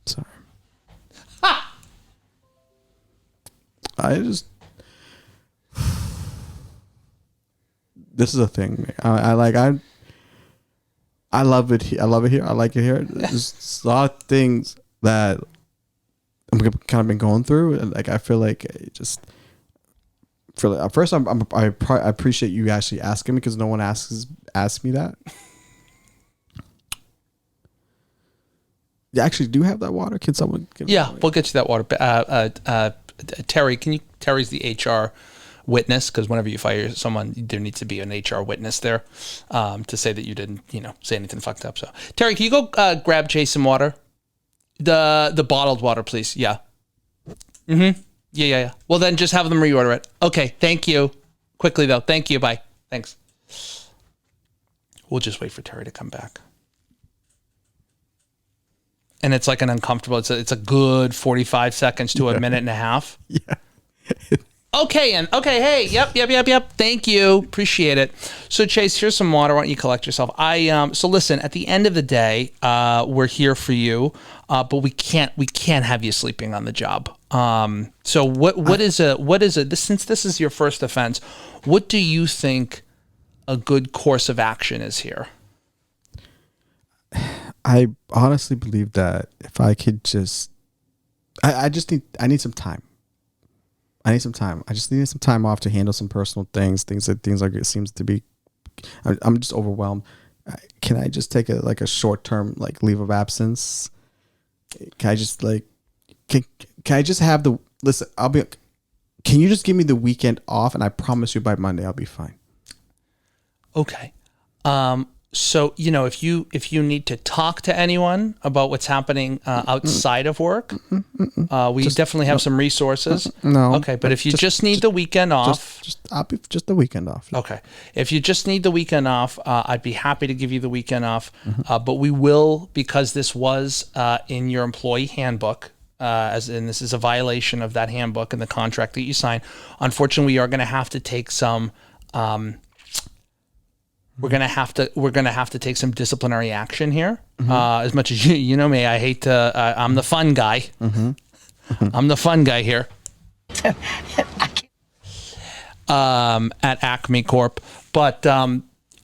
Sorry. This is a thing. I love it. I love it here. I like it here. There's a lot of things that I'm kind of been going through, and I feel like at first I appreciate you actually asking me, because no one asked me that. You actually do have that water? Can someone give Yeah, we'll get you that water. Terry, Terry's the HR witness, because whenever you fire someone, there needs to be an HR witness there to say that you didn't, say anything fucked up. So, Terry, can you go grab Chase some water? The bottled water, please. Yeah. Mm-hmm. Yeah. Well, then just have them reorder it. Okay. Thank you. Quickly though. Thank you. Bye. Thanks. We'll just wait for Terry to come back. And it's like an uncomfortable. It's a good 45 seconds to a minute and a half. Yeah. Okay, and okay, hey, yep. Thank you, appreciate it. So Chase, here's some water. Why don't you collect yourself? So listen. At the end of the day, we're here for you, but we can't have you sleeping on the job. So what is it? Since this is your first offense, what do you think a good course of action is here? I honestly believe that if I could just, I need some time. I need some time. I just needed some time off to handle some personal things like it seems to be. I'm just overwhelmed. Can I just take a short term leave of absence? Can I just can I just have listen? Can you just give me the weekend off, and I promise you by Monday I'll be fine. Okay. So, if you need to talk to anyone about what's happening outside of work, we definitely have some resources. No. Okay, but if you just need the weekend off. I'll be just the weekend off. Okay. If you just need the weekend off, I'd be happy to give you the weekend off. But we will, because this was in your employee handbook, and this is a violation of that handbook and the contract that you signed. Unfortunately, we are going to have to take some... We're gonna have to take some disciplinary action here. As much as you know me, I hate to. I'm the fun guy. I'm the fun guy here. At Acme Corp, but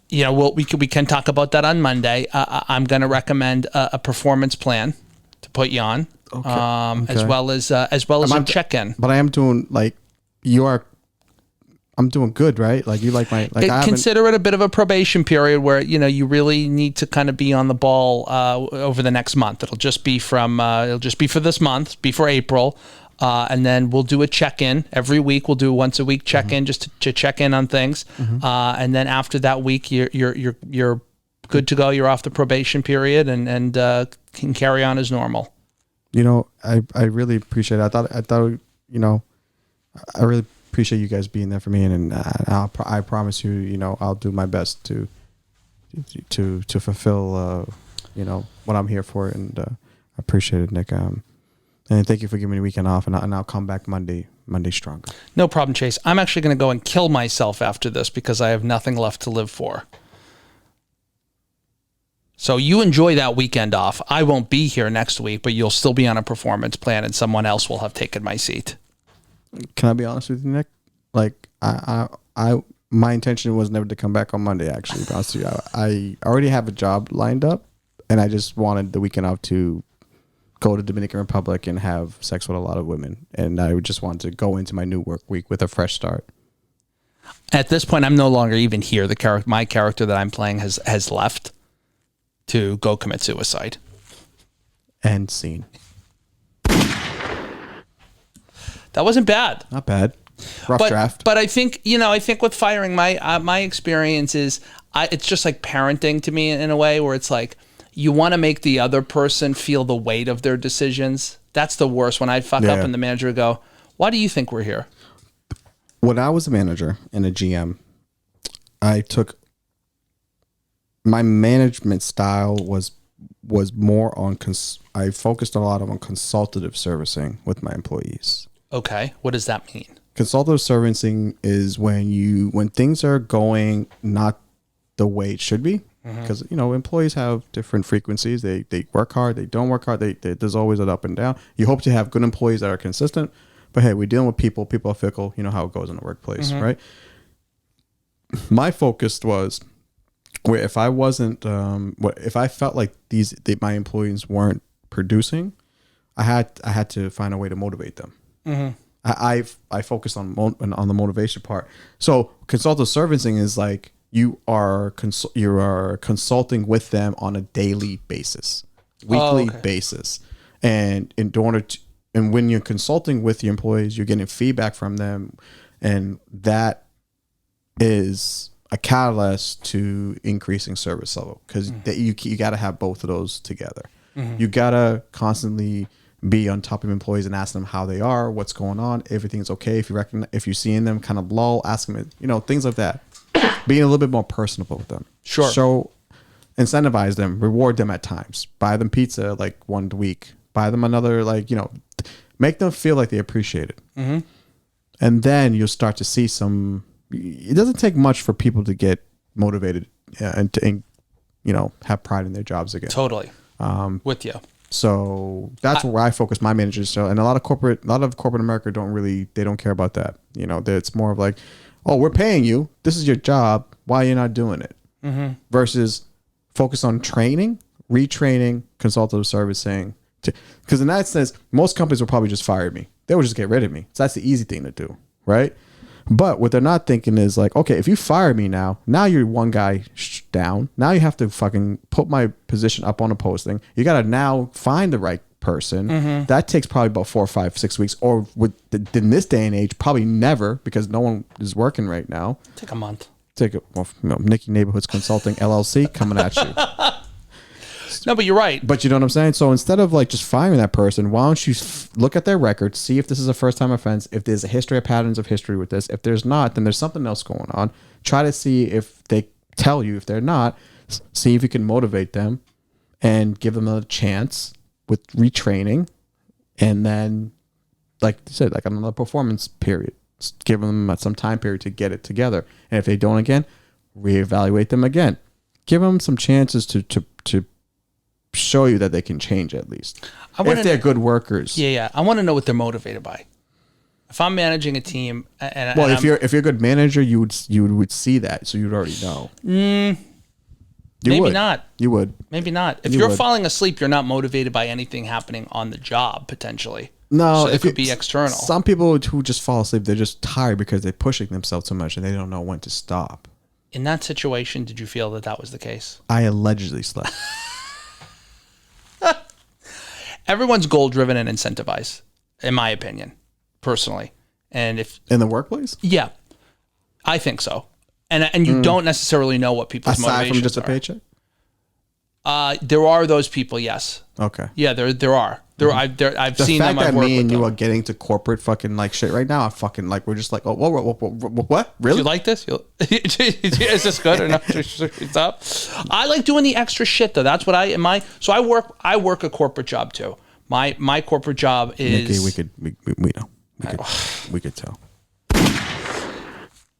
we can talk about that on Monday. I'm gonna recommend a performance plan to put you on, Okay. as well as a check-in. But I am doing I'm doing good, right? Like you like my consider it a bit of a probation period where you really need to kind of be on the ball over the next month. It'll just be for this month, be for April, and then we'll do a check-in every week. We'll do a once a week check-in just to check in on things, and then after that week, you're good to go. You're off the probation period and can carry on as normal. I really appreciate it. I thought I really appreciate you guys being there for me, and I promise you, I'll do my best to fulfill, what I'm here for, and I appreciate it, Nick. And thank you for giving me the weekend off, and I'll come back Monday stronger. No problem, Chase. I'm actually going to go and kill myself after this because I have nothing left to live for. So you enjoy that weekend off. I won't be here next week, but you'll still be on a performance plan, and someone else will have taken my seat. Can I be honest with you, Nick? Like my intention was never to come back on Monday. Actually, to be honest with you, I already have a job lined up, and I just wanted the weekend off to go to Dominican Republic and have sex with a lot of women, and I just wanted to go into my new work week with a fresh start. At this point, I'm no longer even here. My character that I'm playing has left to go commit suicide. End scene. That wasn't bad. Not bad. Rough draft. But I think with firing, my experience is it's just like parenting to me in a way where it's like you want to make the other person feel the weight of their decisions. That's the worst when I fuck up and the manager would go, "Why do you think we're here?" When I was a manager and a GM, I took my management style was more on I focused a lot on consultative servicing with my employees. Okay. What does that mean? Consultative servicing is when things are going not the way it should be, because employees have different frequencies. They work hard, they don't work hard. There's always an up and down. You hope to have good employees that are consistent, but hey, we're dealing with people. People are fickle. You know how it goes in the workplace, right? My focus was where if I wasn't, if I felt like my employees weren't producing, I had to find a way to motivate them. I focused on the motivation part. So consultative servicing is like you are consulting with them on a daily basis, weekly basis, and when you're consulting with your employees, you're getting feedback from them, and that is a catalyst to increasing service level, because you got to have both of those together. You got to constantly be on top of employees and ask them how they are, what's going on, everything's okay. If you're seeing them kind of lull, ask them, things like that. Being a little bit more personable with them. Sure. So incentivize them, reward them at times. Buy them pizza like one week. Buy them another, make them feel like they appreciate it. And then you'll start to see it doesn't take much for people to get motivated and have pride in their jobs again. Totally. With you. So that's where I focus my managers. So, and a lot of corporate America don't care about that. It's more of like, oh, we're paying you. This is your job. Why are you not doing it? Versus focus on training, retraining, consultative servicing. Because in that sense, most companies will probably just fire me. They will just get rid of me. So that's the easy thing to do, right? But what they're not thinking is like, okay, if you fire me now you're one guy down. Now you have to fucking put my position up on a posting. You got to now find the right person. That takes probably about 4, 5, 6 weeks, or in this day and age, probably never, because no one is working right now. Take a month. Nicky Neighborhoods Consulting LLC coming at you. No, but you're right. But you know what I'm saying? So instead of like just firing that person, why don't you look at their record, see if this is a first time offense, if there's a history of patterns of history with this. If there's not, then there's something else going on. Try to see if they tell you. If they're not, see if you can motivate them and give them a chance with retraining. And then, like you said, like another performance period, just give them some time period to get it together. And if they don't again, reevaluate them again. Give them some chances to show you that they can change at least. If they're good workers. Yeah. I want to know what they're motivated by. If I'm managing a team, if you're a good manager, you would see that, so you'd already know. Maybe not. You would. Maybe not. If you're falling asleep, you're not motivated by anything happening on the job, potentially. No, so it could be external. Some people who just fall asleep, they're just tired because they're pushing themselves too much and they don't know when to stop. In that situation, did you feel that was the case? I allegedly slept. Everyone's goal-driven and incentivized, in my opinion, personally. And if in the workplace, yeah, I think so. And you don't necessarily know what people's aside motivations from just a are. paycheck. There are those people, yes. Okay. Yeah, there are. I've The seen fact them. that I've worked me with and them. you are getting to corporate fucking like shit right now, I'm fucking like we're just like, oh, what? Really? Do you like this? Is this good or not? It's up. I like doing the extra shit though. That's what I work a corporate job too. My corporate job is Nicky, we know. We could tell.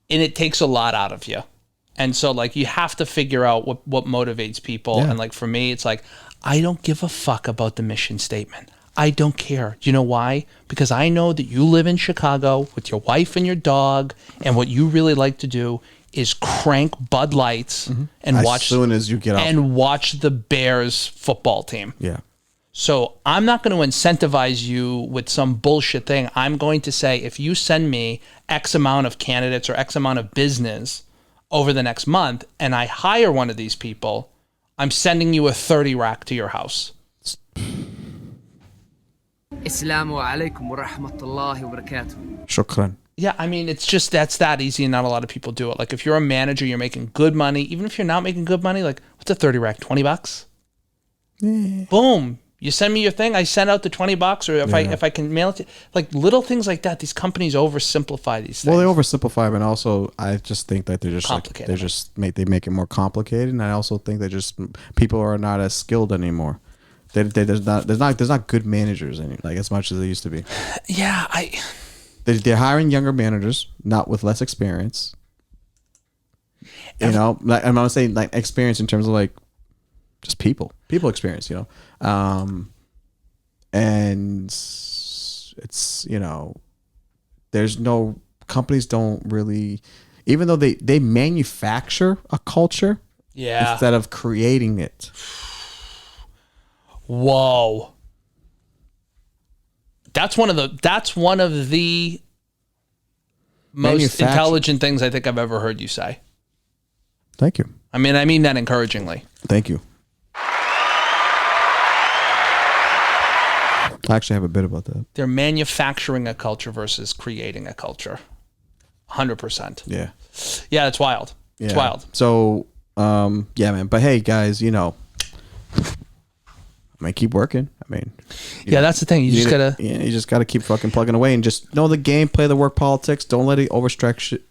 And it takes a lot out of you. And so like you have to figure out what motivates people. Yeah. And like for me, it's like, I don't give a fuck about the mission statement. I don't care. Do you know why? Because I know that you live in Chicago with your wife and your dog, and what you really like to do is crank Bud Lights and as soon as you get out and watch the Bears football team. Yeah. So I'm not going to incentivize you with some bullshit thing. I'm going to say, if you send me X amount of candidates or X amount of business over the next month and I hire one of these people, I'm sending you a 30 rack to your house. Assalamu alaikum wa rahmatullahi wa barakatuh. Shukran. Yeah, I mean, it's just that's that easy and not a lot of people do it. Like if you're a manager, you're making good money. Even if you're not making good money, like what's a 30 rack? $20? Yeah. Boom. You send me your thing, I send out the $20, or if I can mail it to, like little things like that. These companies oversimplify these things. Well, they oversimplify, but also I just think that they're just complicated. They make it more complicated, and I also think that just people are not as skilled anymore. There's not good managers like as much as they used to be. Yeah, They're hiring younger managers, not with less experience. You know, like I'm not saying like experience in terms of like just people experience, you know. And it's, you know, there's no, companies don't really, even though they manufacture a culture instead of creating it. Whoa. That's one of the most intelligent things I think I've ever heard you say. Thank you. I mean that encouragingly. Thank you. I actually have a bit about that. They're manufacturing a culture versus creating a culture. 100%. Yeah. Yeah, it's wild. Yeah. It's wild. So, yeah, man. But hey, guys, you know, I mean, keep working. I mean, that's the thing. You just gotta keep fucking plugging away and just know the game, play the work politics. Don't let it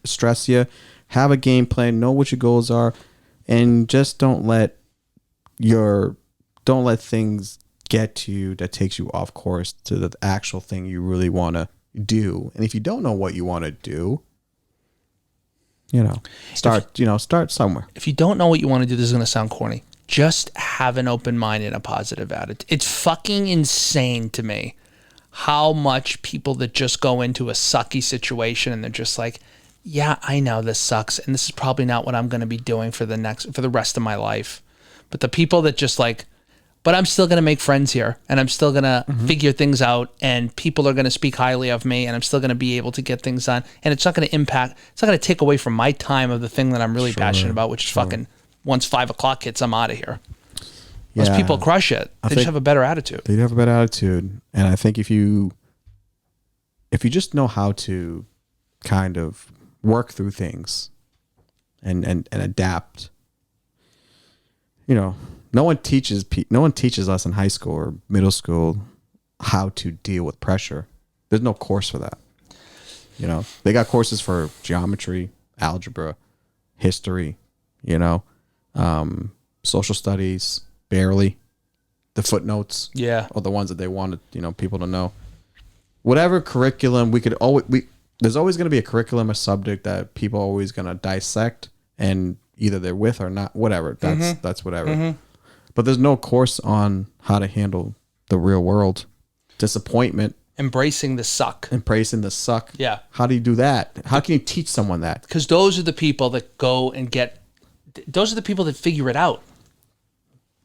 stress you. Have a game plan. Know what your goals are, and just don't let things get to you that takes you off course to the actual thing you really want to do. And if you don't know what you want to do, you know, start somewhere. If you don't know what you want to do, this is going to sound corny. Just have an open mind and a positive attitude. It's fucking insane to me how much people that just go into a sucky situation and they're just like, yeah, I know this sucks and this is probably not what I'm going to be doing for the rest of my life. But the people that just like, but I'm still going to make friends here and I'm still going to figure things out and people are going to speak highly of me and I'm still going to be able to get things done. And it's not going to take away from my time of the thing that I'm really passionate about, which is fucking once 5 o'clock hits, I'm out of here. Yeah. Most people crush it. They just have a better attitude. They have a better attitude. And I think if you just know how to kind of work through things and adapt, you know, no one teaches us in high school or middle school how to deal with pressure. There's no course for that. You know, they got courses for geometry, algebra, history, you know, social studies, barely. The footnotes, are the ones that they wanted, you know, people to know. Whatever curriculum there's always going to be a curriculum, a subject that people are always going to dissect, and either they're with or not. Whatever, that's whatever. Mm-hmm. But there's no course on how to handle the real world, disappointment, embracing the suck. Yeah. How do you do that? How can you teach someone that? Because those are the people that those are the people that figure it out.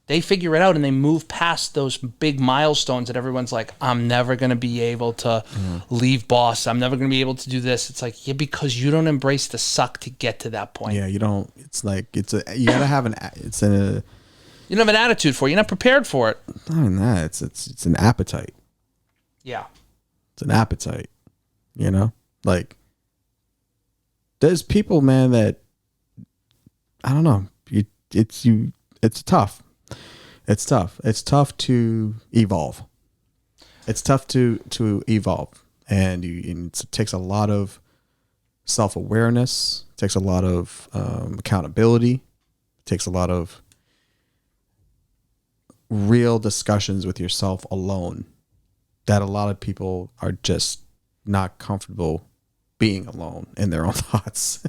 They figure it out and they move past those big milestones that everyone's like, I'm never going to be able to leave boss. I'm never going to be able to do this. It's like, yeah, because you don't embrace the suck to get to that point. Yeah, you don't. It's like, you got to have you don't have an attitude for it. You're not prepared for it. Not even that. It's an appetite. Yeah. It's an appetite. You know? Like, there's people, man, that, I don't know. It's tough. It's tough. It's tough to evolve. It's tough to evolve, and it takes a lot of self-awareness. It takes a lot of accountability. It takes a lot of real discussions with yourself alone that a lot of people are just not comfortable being alone in their own thoughts.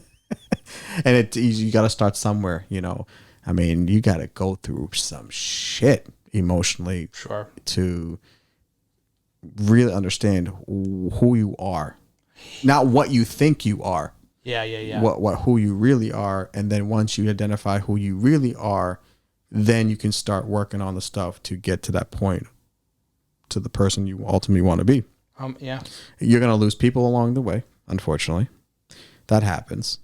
And you got to start somewhere, you know. I mean, you got to go through some shit emotionally to really understand who you are, not what you think you are. Yeah. Who you really are, and then once you identify who you really are, then you can start working on the stuff to get to that point, to the person you ultimately want to be. Yeah. You're gonna lose people along the way, unfortunately. That happens.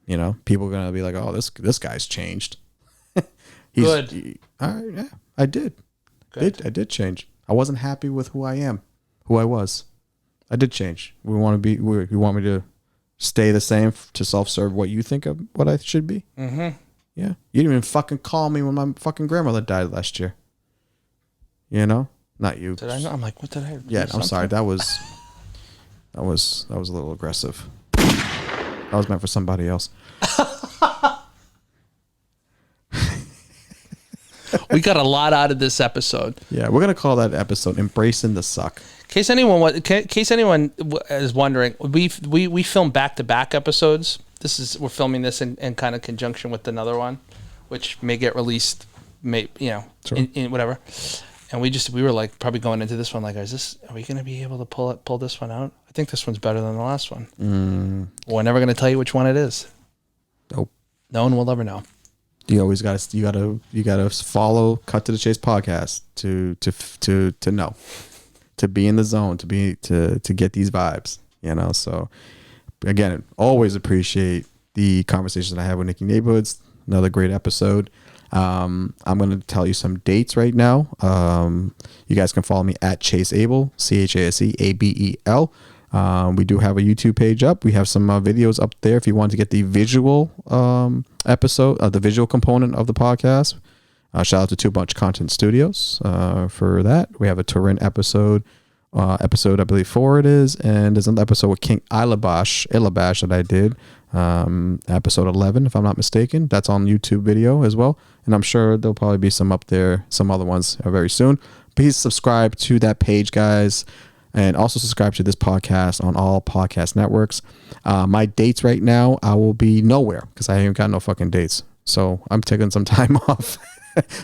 You know, people are gonna be like, "Oh, this guy's changed." Good. Yeah, I did. Good. I did change. I wasn't happy with who I am, who I was. I did change. You want me to stay the same to self-serve what you think of what I should be? Mm-hmm. Yeah. You didn't even fucking call me when my fucking grandmother died last year. You know? Not you. Did I know? I'm like, what did I? Yeah, I'm sorry. That was a little aggressive. That was meant for somebody else. We got a lot out of this episode. Yeah, we're gonna call that episode "Embracing the Suck." In case anyone is wondering, we film back-to-back episodes. We're filming this in kind of conjunction with another one, which may get released, in whatever. And we were like probably going into this one like, are we going to be able to pull this one out? I think this one's better than the last one. We're never going to tell you which one it is. Nope. No one will ever know. You always gotta follow Cut to the Chase podcast to know, to be in the zone, to get these vibes, you know. So again, always appreciate the conversations I have with Nicky Neighborhoods. Another great episode. I'm going to tell you some dates right now. You guys can follow me at Chase Abel, ChaseAbel. We do have a YouTube page up. We have some videos up there if you want to get the visual episode, the visual component of the podcast. Shout out to Too Much Content Studios for that. We have a Turin episode I believe 4 it is, and there's an episode with King Ilabash that I did, episode 11 if I'm not mistaken. That's on YouTube video as well, and I'm sure there'll probably be some up there, some other ones very soon. Please subscribe to that page, guys, and also subscribe to this podcast on all podcast networks. My dates right now, I will be nowhere because I ain't got no fucking dates, so I'm taking some time off.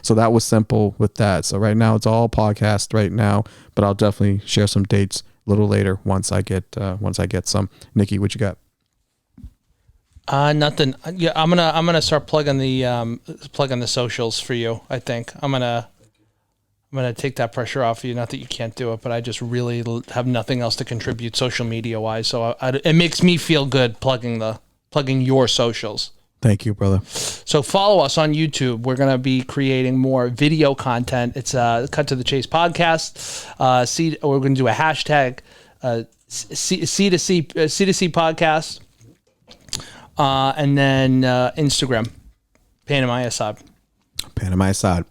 So that was simple with that. So right now it's all podcast right now, but I'll definitely share some dates a little later once I get some. Nicky, what you got? Nothing. Yeah, I'm gonna start plugging the socials for you. I think I'm gonna take that pressure off you. Not that you can't do it, but I just really have nothing else to contribute social media wise. So it makes me feel good plugging your socials. Thank you, brother. So follow us on YouTube. We're going to be creating more video content. It's Cut to the Chase Podcast. We're going to do a hashtag C2C Podcast. And then Instagram, Panama Assad.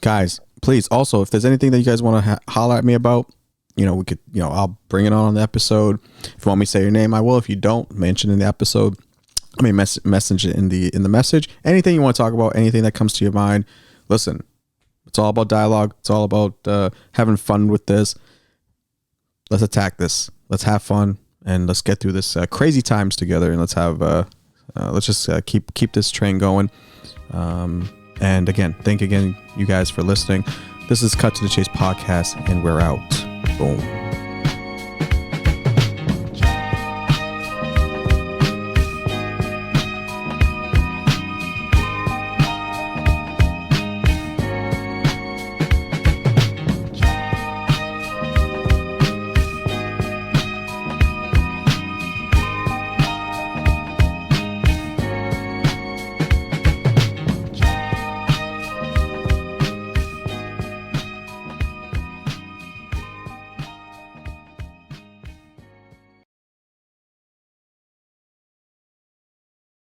Guys, please, also, if there's anything that you guys want to holler at me about, we could, I'll bring it on the episode. If you want me to say your name, I will. If you don't, mention in the episode. Message it in the message. Anything you want to talk about, anything that comes to your mind. Listen, it's all about dialogue. It's all about having fun with this. Let's attack this. Let's have fun and let's get through this crazy times together. And let's just keep this train going. And again, thank you guys for listening. This is Cut to the Chase Podcast, and we're out. Boom.